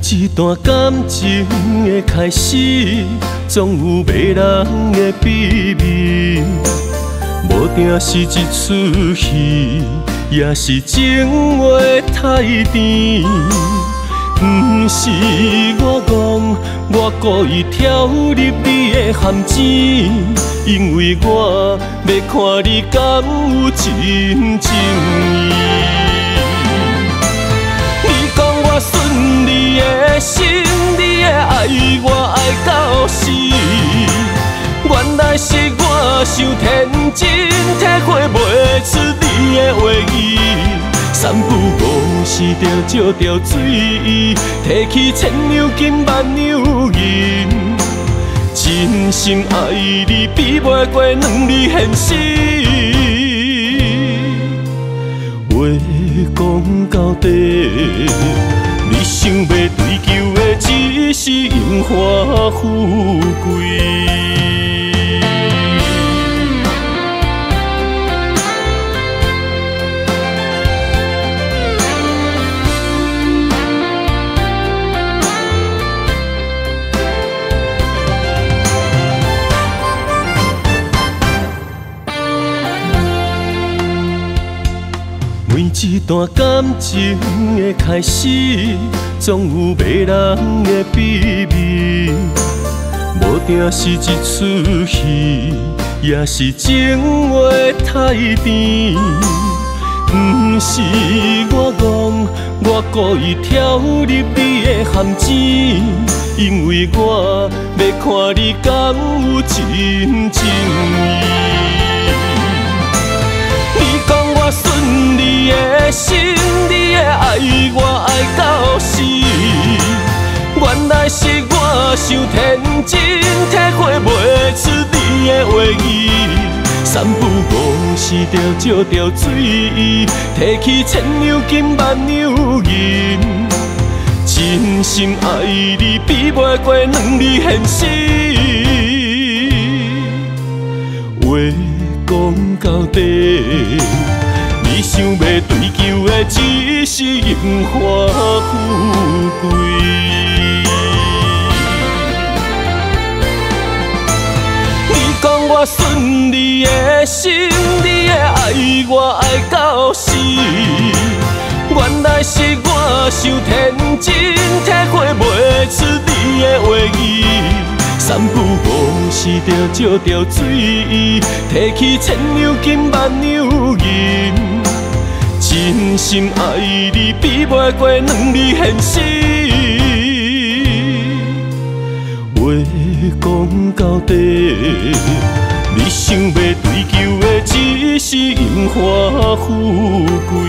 一段感情的开始，总有迷人的秘密。无定是一出戏，也是情话太甜。不是我戆，我故意跳入你的陷阱，因为我要看你敢有真情意。你讲我顺你的心，你的爱我爱到死，原来是我想天真，体会袂出你的话语。三不五时就借着水，提起千两金万两银，真心爱你比袂过两字现实。话讲到底，你想要追求的只是荣华富贵。每一段感情的开始，总有迷人的秘密。无定是一出戏，也是情话太甜。不是我戆，我故意跳入你的陷阱，因为我要看你敢有真情意。你讲我顺你的心，你的爱我爱到死，原来是我想天真，体会袂出你的话语。三不五时就借着水，提起千两金万两银，真心爱你比袂过两字现实。话讲到底，你想要追求的只是荣华富贵。你讲我顺你的心，你的爱我爱到死，原来是我想天真，体会袂出你的话语。三不五时就借着水，提起千两金万两银，真心爱你比袂过两字现实。话讲到底，你想要追求的只是荣华富贵。